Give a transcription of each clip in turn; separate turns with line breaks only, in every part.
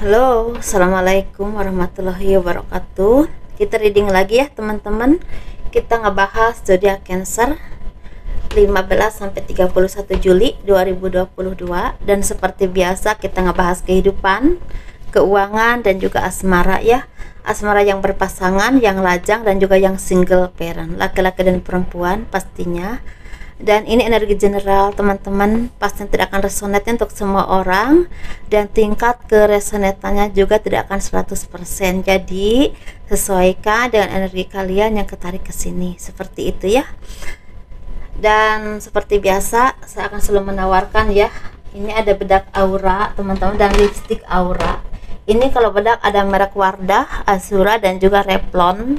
Halo, assalamualaikum warahmatullahi wabarakatuh. Kita reading lagi ya teman-teman. Kita ngebahas zodiak Cancer 15 sampai 31 Juli 2022, dan seperti biasa kita ngebahas kehidupan, keuangan, dan juga asmara ya. Asmara yang berpasangan, yang lajang, dan juga yang single parent, laki-laki dan perempuan pastinya. Dan ini energi general teman-teman, pasti tidak akan resonate untuk semua orang, dan tingkat keresonatannya juga tidak akan 100%. Jadi sesuaikan dengan energi kalian yang ketarik ke sini, seperti itu ya. Dan seperti biasa saya akan selalu menawarkan ya, ini ada bedak aura teman-teman dan lipstick aura. Ini kalau bedak ada merek Wardah, Azura, dan juga Revlon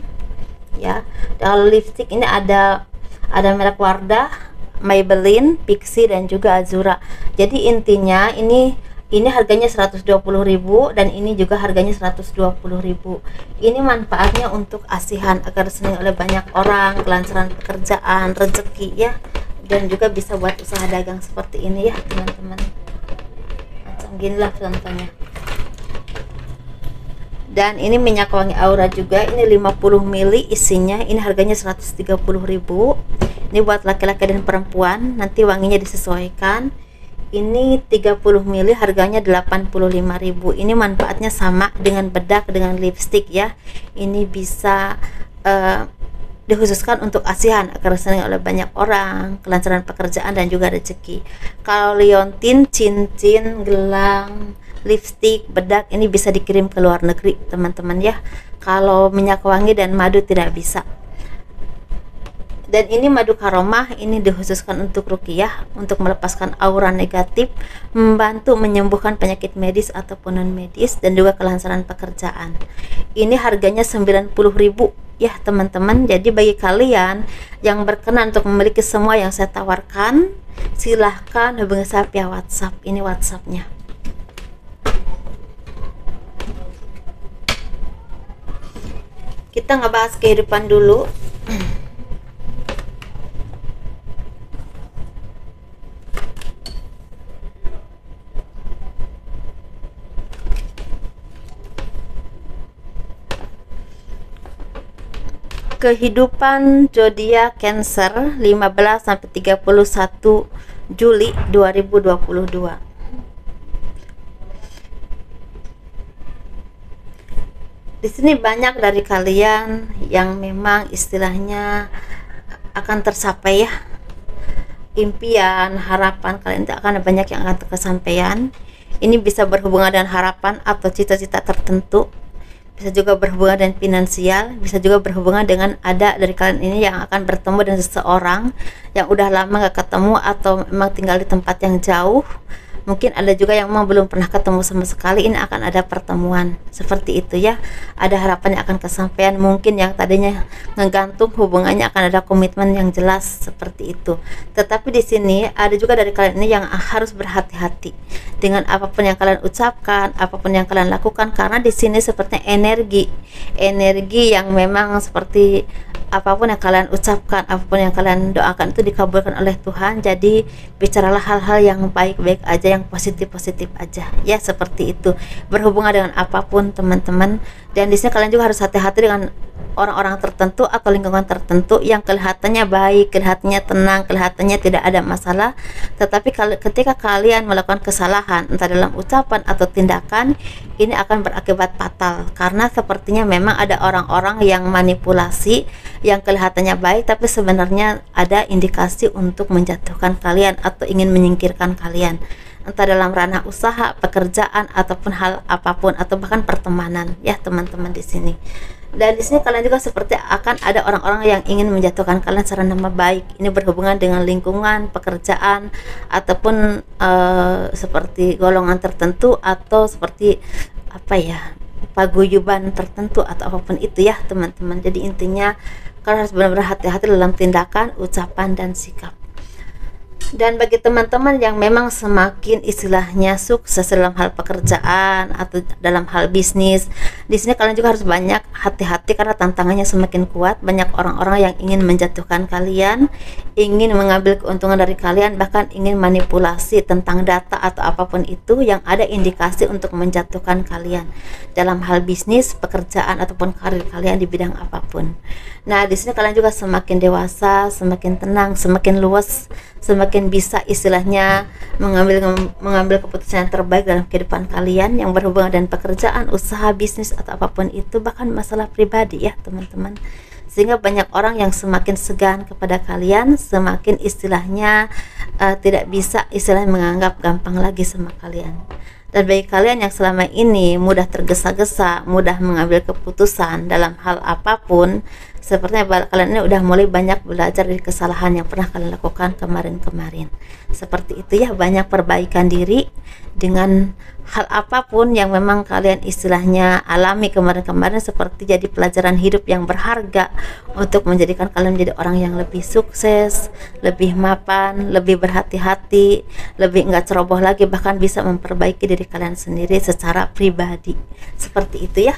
ya. Dan kalau lipstick ini ada merek Wardah, Maybelline, Pixi, dan juga Azura. Jadi intinya ini harganya 120.000 dan ini juga harganya 120.000. Ini manfaatnya untuk asihan agar disenangi oleh banyak orang, kelancaran pekerjaan, rezeki ya, dan juga bisa buat usaha dagang seperti ini ya teman-teman. Macam ginilah contohnya. Dan ini minyak wangi aura juga, ini 50 ml isinya, ini harganya 130.000. Ini buat laki-laki dan perempuan, nanti wanginya disesuaikan. Ini 30 ml harganya 85.000. Ini manfaatnya sama dengan bedak, dengan lipstick ya. Ini bisa dikhususkan untuk asihan agar disenangi oleh banyak orang, kelancaran pekerjaan, dan juga rezeki. Kalau liontin, cincin, gelang, lipstick, bedak ini bisa dikirim ke luar negeri teman-teman ya. Kalau minyak wangi dan madu tidak bisa. Dan ini madu karomah, ini dikhususkan untuk ruqyah, untuk melepaskan aura negatif, membantu menyembuhkan penyakit medis ataupun non medis, dan juga kelancaran pekerjaan. Ini harganya 90.000 ya teman-teman. Jadi bagi kalian yang berkenan untuk memiliki semua yang saya tawarkan, silahkan hubungi saya via WhatsApp. Ini WhatsAppnya. Kita ngebahas kehidupan dulu. Kehidupan zodiak Cancer 15 sampai 31 Juli 2022. Di sini banyak dari kalian yang memang istilahnya akan tercapai ya. Impian, harapan kalian itu akan banyak yang akan terkesampaian. Ini bisa berhubungan dengan harapan atau cita-cita tertentu. Bisa juga berhubungan dengan finansial, bisa juga berhubungan dengan ada dari kalian ini yang akan bertemu dengan seseorang yang udah lama gak ketemu atau memang tinggal di tempat yang jauh. Mungkin ada juga yang memang belum pernah ketemu sama sekali, ini akan ada pertemuan seperti itu ya. Ada harapan yang akan kesampaian, mungkin yang tadinya ngegantung hubungannya akan ada komitmen yang jelas seperti itu. Tetapi di sini ada juga dari kalian ini yang harus berhati-hati dengan apapun yang kalian ucapkan, apapun yang kalian lakukan, karena di sini sepertinya energi yang memang seperti apapun yang kalian ucapkan, apapun yang kalian doakan itu dikabulkan oleh Tuhan. Jadi bicaralah hal-hal yang baik-baik aja, yang positif-positif aja ya, seperti itu. Berhubungan dengan apapun teman-teman. Dan di sini kalian juga harus hati-hati dengan orang-orang tertentu atau lingkungan tertentu yang kelihatannya baik, kelihatannya tenang, kelihatannya tidak ada masalah, tetapi ketika kalian melakukan kesalahan entah dalam ucapan atau tindakan, ini akan berakibat fatal, karena sepertinya memang ada orang-orang yang manipulasi, yang kelihatannya baik tapi sebenarnya ada indikasi untuk menjatuhkan kalian atau ingin menyingkirkan kalian, entah dalam ranah usaha, pekerjaan, ataupun hal apapun, atau bahkan pertemanan ya teman-teman di sini. Dan di sini kalian juga seperti akan ada orang-orang yang ingin menjatuhkan kalian secara nama baik. Ini berhubungan dengan lingkungan, pekerjaan, ataupun seperti golongan tertentu, atau seperti apa ya, paguyuban tertentu, atau apapun itu ya teman-teman. Jadi intinya kalian harus benar-benar hati-hati dalam tindakan, ucapan, dan sikap. Dan bagi teman-teman yang memang semakin istilahnya sukses dalam hal pekerjaan atau dalam hal bisnis, di sini kalian juga harus banyak hati-hati karena tantangannya semakin kuat. Banyak orang-orang yang ingin menjatuhkan kalian, ingin mengambil keuntungan dari kalian, bahkan ingin manipulasi tentang data atau apapun itu yang ada indikasi untuk menjatuhkan kalian dalam hal bisnis, pekerjaan ataupun karir kalian di bidang apapun. Nah, di sini kalian juga semakin dewasa, semakin tenang, semakin luas, semakin bisa istilahnya mengambil keputusan yang terbaik dalam kehidupan kalian yang berhubungan dengan pekerjaan, usaha, bisnis atau apapun itu, bahkan masalah pribadi ya teman-teman. Sehingga banyak orang yang semakin segan kepada kalian, semakin istilahnya tidak bisa istilahnya menganggap gampang lagi sama kalian. Dan bagi kalian yang selama ini mudah tergesa-gesa, mudah mengambil keputusan dalam hal apapun, sepertinya kalian ini udah mulai banyak belajar dari kesalahan yang pernah kalian lakukan kemarin-kemarin. Seperti itu ya, banyak perbaikan diri dengan hal apapun yang memang kalian istilahnya alami kemarin-kemarin, seperti jadi pelajaran hidup yang berharga untuk menjadikan kalian menjadi orang yang lebih sukses, lebih mapan, lebih berhati-hati, lebih enggak ceroboh lagi, bahkan bisa memperbaiki diri kalian sendiri secara pribadi. Seperti itu ya.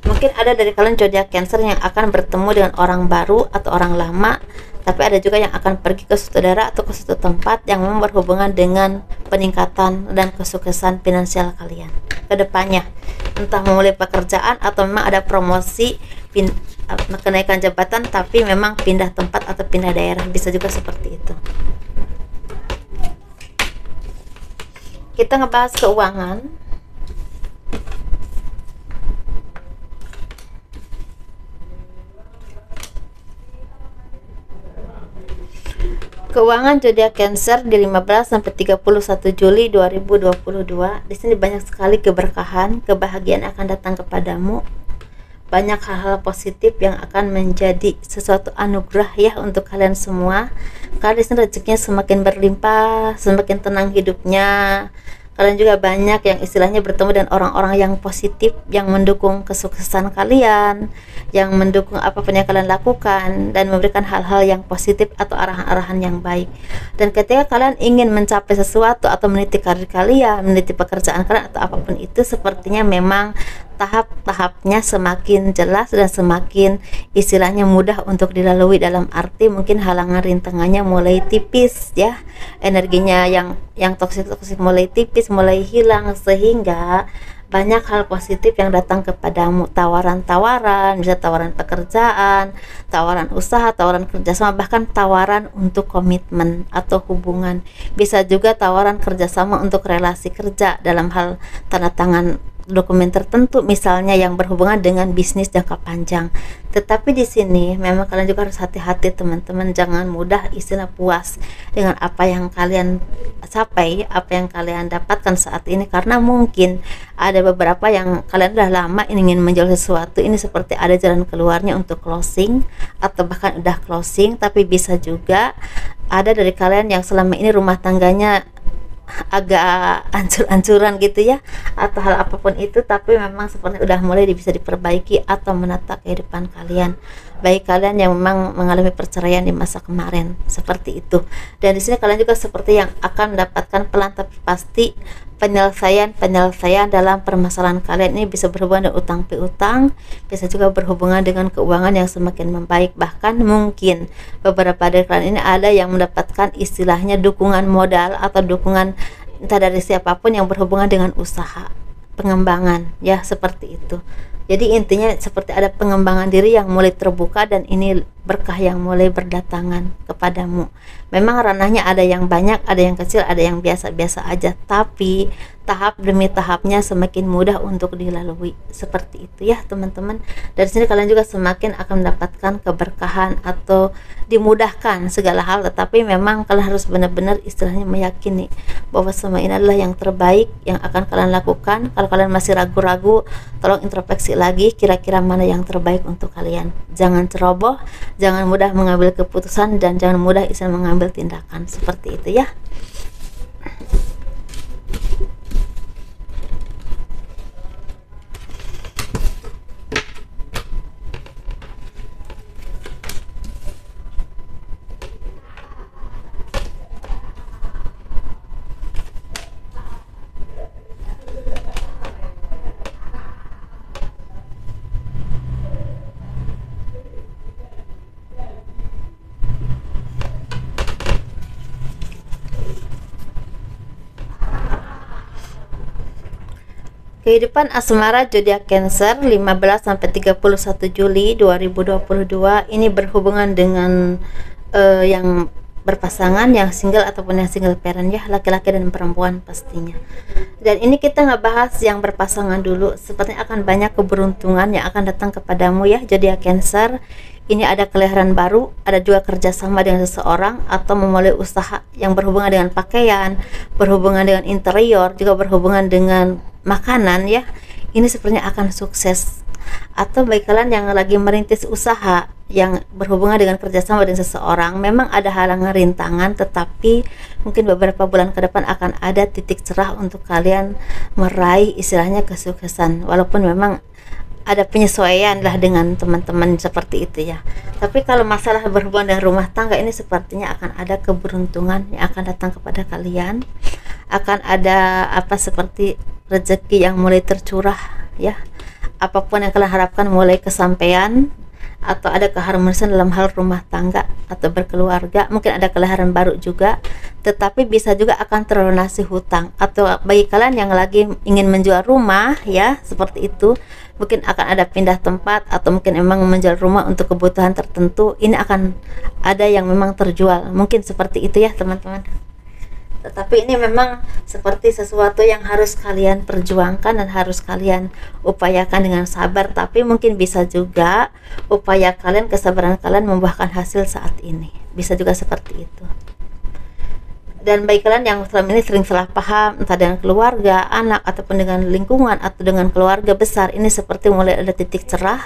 Mungkin ada dari kalian zodiak Cancer yang akan bertemu dengan orang baru atau orang lama, tapi ada juga yang akan pergi ke suatu daerah atau ke suatu tempat yang memang berhubungan dengan peningkatan dan kesuksesan finansial kalian ke depannya. Entah memulai pekerjaan atau memang ada promosi, kenaikan jabatan, tapi memang pindah tempat atau pindah daerah, bisa juga seperti itu. Kita ngebahas keuangan. Keuangan zodiak Cancer di 15 sampai 31 Juli 2022. Di sini banyak sekali keberkahan, kebahagiaan akan datang kepadamu. Banyak hal-hal positif yang akan menjadi sesuatu anugerah ya untuk kalian semua. Karena di sini rezekinya semakin berlimpah, semakin tenang hidupnya. Kalian juga banyak yang istilahnya bertemu dengan orang-orang yang positif, yang mendukung kesuksesan kalian, yang mendukung apapun yang kalian lakukan, dan memberikan hal-hal yang positif atau arahan-arahan yang baik. Dan ketika kalian ingin mencapai sesuatu atau meniti karir kalian, meniti pekerjaan kalian atau apapun itu, sepertinya memang tahap-tahapnya semakin jelas dan semakin istilahnya mudah untuk dilalui, dalam arti mungkin halangan rintangannya mulai tipis ya, energinya yang toksik mulai tipis, mulai hilang, sehingga banyak hal positif yang datang kepadamu, tawaran-tawaran, bisa tawaran pekerjaan, tawaran usaha, tawaran kerjasama, bahkan tawaran untuk komitmen atau hubungan, bisa juga tawaran kerjasama untuk relasi kerja dalam hal tanda tangan dokumen tertentu misalnya yang berhubungan dengan bisnis jangka panjang. Tetapi di sini memang kalian juga harus hati-hati teman-teman, jangan mudah istilah puas dengan apa yang kalian capai, apa yang kalian dapatkan saat ini, karena mungkin ada beberapa yang kalian udah lama ingin menjual sesuatu, ini seperti ada jalan keluarnya untuk closing atau bahkan udah closing. Tapi bisa juga ada dari kalian yang selama ini rumah tangganya agak ancur-ancuran gitu ya, atau hal apapun itu, tapi memang seperti udah mulai bisa diperbaiki atau menata kehidupan kalian. Baik kalian yang memang mengalami perceraian di masa kemarin, seperti itu. Dan di sini kalian juga seperti yang akan mendapatkan pelan tapi pasti penyelesaian dalam permasalahan kalian. Ini bisa berhubungan dengan utang piutang, bisa juga berhubungan dengan keuangan yang semakin membaik. Bahkan mungkin beberapa dari kalian ini ada yang mendapatkan istilahnya dukungan modal atau dukungan entah dari siapapun yang berhubungan dengan usaha, pengembangan ya, seperti itu. Jadi intinya seperti ada pengembangan diri yang mulai terbuka, dan ini berkah yang mulai berdatangan kepadamu. Memang ranahnya ada yang banyak, ada yang kecil, ada yang biasa-biasa aja, tapi tahap demi tahapnya semakin mudah untuk dilalui. Seperti itu ya teman-teman. Dari sini kalian juga semakin akan mendapatkan keberkahan atau dimudahkan segala hal, tetapi memang kalian harus benar-benar istilahnya meyakini bahwa semua ini adalah yang terbaik yang akan kalian lakukan. Kalau kalian masih ragu-ragu, tolong introspeksi lagi kira-kira mana yang terbaik untuk kalian. Jangan ceroboh, jangan mudah mengambil keputusan, dan jangan mudah mengambil tindakan. Seperti itu ya. Kehidupan asmara zodiak Cancer 15 sampai 31 Juli 2022 ini berhubungan dengan yang berpasangan, yang single ataupun yang single parent ya, laki-laki dan perempuan pastinya. Dan ini kita ngebahas yang berpasangan dulu. Sepertinya akan banyak keberuntungan yang akan datang kepadamu ya zodiak Cancer. Ini ada kelahiran baru, ada juga kerjasama dengan seseorang atau memulai usaha yang berhubungan dengan pakaian, berhubungan dengan interior, juga berhubungan dengan makanan ya. Ini sepertinya akan sukses. Atau bagi kalian yang lagi merintis usaha yang berhubungan dengan kerjasama dengan seseorang, memang ada halangan rintangan, tetapi mungkin beberapa bulan ke depan akan ada titik cerah untuk kalian meraih istilahnya kesuksesan, walaupun memang ada penyesuaian lah dengan teman-teman seperti itu ya. Tapi kalau masalah berhubungan dengan rumah tangga ini sepertinya akan ada keberuntungan yang akan datang kepada kalian. Akan ada seperti rezeki yang mulai tercurah ya. Apapun yang kalian harapkan mulai kesampaian, atau ada keharmonisan dalam hal rumah tangga atau berkeluarga. Mungkin ada kelahiran baru juga, tetapi bisa juga akan terlunasi hutang. Atau bagi kalian yang lagi ingin menjual rumah ya, seperti itu, mungkin akan ada pindah tempat, atau mungkin memang menjual rumah untuk kebutuhan tertentu. Ini akan ada yang memang terjual, mungkin seperti itu ya teman-teman. Tetapi ini memang seperti sesuatu yang harus kalian perjuangkan dan harus kalian upayakan dengan sabar. Tapi mungkin bisa juga upaya kalian, kesabaran kalian membuahkan hasil saat ini. Bisa juga seperti itu. Dan bagi kalian yang selama ini sering salah paham, entah dengan keluarga, anak, ataupun dengan lingkungan atau dengan keluarga besar, ini seperti mulai ada titik cerah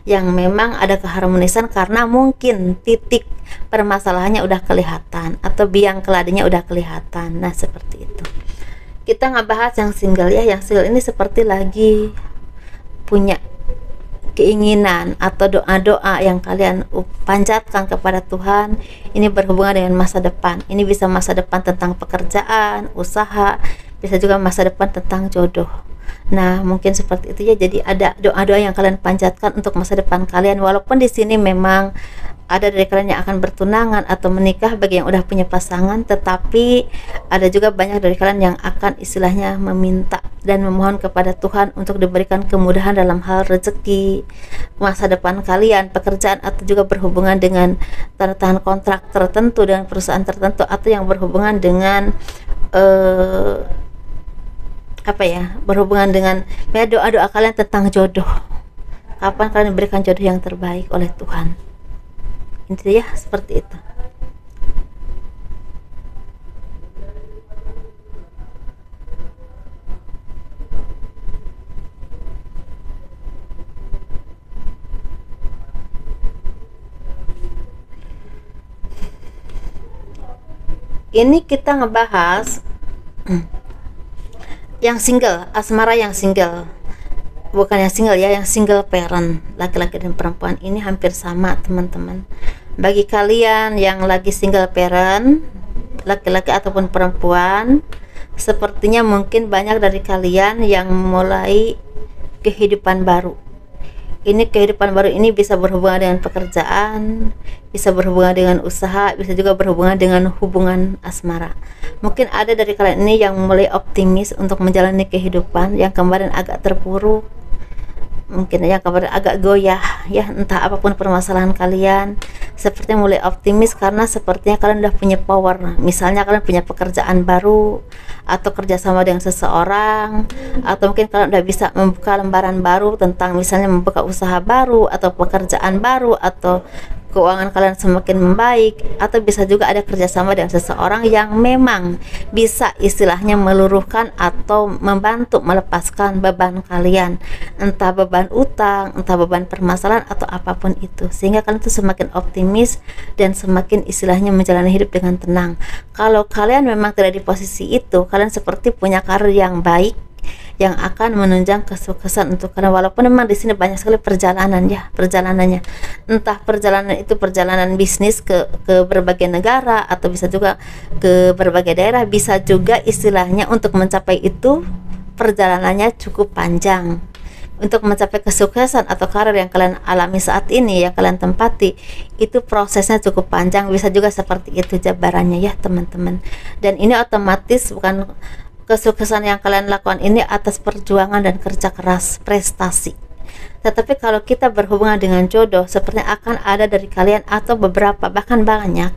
yang memang ada keharmonisan, karena mungkin titik permasalahannya udah kelihatan atau biang keladinya udah kelihatan. Nah seperti itu. Kita ngebahas yang single ya. Yang single ini seperti lagi punya keinginan atau doa-doa yang kalian panjatkan kepada Tuhan. Ini berhubungan dengan masa depan. Ini bisa masa depan tentang pekerjaan, usaha, bisa juga masa depan tentang jodoh. Nah, mungkin seperti itu ya. Jadi ada doa-doa yang kalian panjatkan untuk masa depan kalian. Walaupun di sini memang ada dari kalian yang akan bertunangan atau menikah bagi yang udah punya pasangan, tetapi ada juga banyak dari kalian yang akan istilahnya meminta dan memohon kepada Tuhan untuk diberikan kemudahan dalam hal rezeki, masa depan kalian, pekerjaan, atau juga berhubungan dengan tanda tangan kontrak tertentu dengan perusahaan tertentu, atau yang berhubungan dengan berhubungan dengan doa-doa kalian tentang jodoh. Kapan kalian diberikan jodoh yang terbaik oleh Tuhan. Itu ya, seperti itu. Ini kita ngebahas yang single, asmara yang single. Bukan yang single ya, yang single parent, laki-laki dan perempuan. Ini hampir sama teman-teman. Bagi kalian yang lagi single parent, laki-laki ataupun perempuan, sepertinya mungkin banyak dari kalian yang mulai kehidupan baru. Ini kehidupan baru ini bisa berhubungan dengan pekerjaan, bisa berhubungan dengan usaha, bisa juga berhubungan dengan hubungan asmara. Mungkin ada dari kalian ini yang mulai optimis untuk menjalani kehidupan yang kemarin agak terpuruk, mungkin ya kabar agak goyah ya, entah apapun permasalahan kalian, sepertinya mulai optimis karena sepertinya kalian udah punya power. Misalnya kalian punya pekerjaan baru, atau kerjasama dengan seseorang, atau mungkin kalian udah bisa membuka lembaran baru tentang misalnya membuka usaha baru atau pekerjaan baru, atau keuangan kalian semakin membaik, atau bisa juga ada kerjasama dengan seseorang yang memang bisa istilahnya meluruhkan atau membantu melepaskan beban kalian, entah beban utang, entah beban permasalahan, atau apapun itu, sehingga kalian tuh semakin optimis dan semakin istilahnya menjalani hidup dengan tenang. Kalau kalian memang tidak di posisi itu, kalian seperti punya karir yang baik yang akan menunjang kesuksesan untuk kalian, walaupun memang di sini banyak sekali perjalanannya, entah perjalanan itu perjalanan bisnis ke berbagai negara, atau bisa juga ke berbagai daerah, bisa juga istilahnya untuk mencapai itu perjalanannya cukup panjang. Untuk mencapai kesuksesan atau karir yang kalian alami saat ini, yang kalian tempati, itu prosesnya cukup panjang. Bisa juga seperti itu jabarannya ya teman-teman. Dan ini otomatis bukan kesuksesan yang kalian lakukan ini atas perjuangan dan kerja keras, prestasi. Tetapi kalau kita berhubungan dengan jodoh, sepertinya akan ada dari kalian atau beberapa, bahkan banyak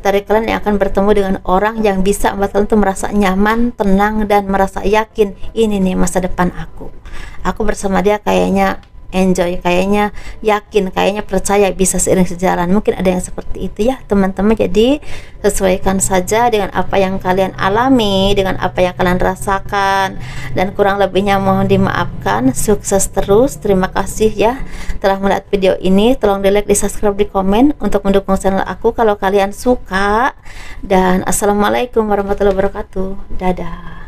dari kalian yang akan bertemu dengan orang yang bisa membuat kalian tuh merasa nyaman, tenang, dan merasa yakin, ini nih masa depan aku bersama dia kayaknya enjoy, kayaknya yakin, kayaknya percaya bisa seiring sejalan. Mungkin ada yang seperti itu ya teman-teman. Jadi sesuaikan saja dengan apa yang kalian alami, dengan apa yang kalian rasakan, dan kurang lebihnya mohon dimaafkan. Sukses terus. Terima kasih ya telah melihat video ini. Tolong di like, di subscribe, di komen untuk mendukung channel aku kalau kalian suka. Dan assalamualaikum warahmatullahi wabarakatuh. Dadah.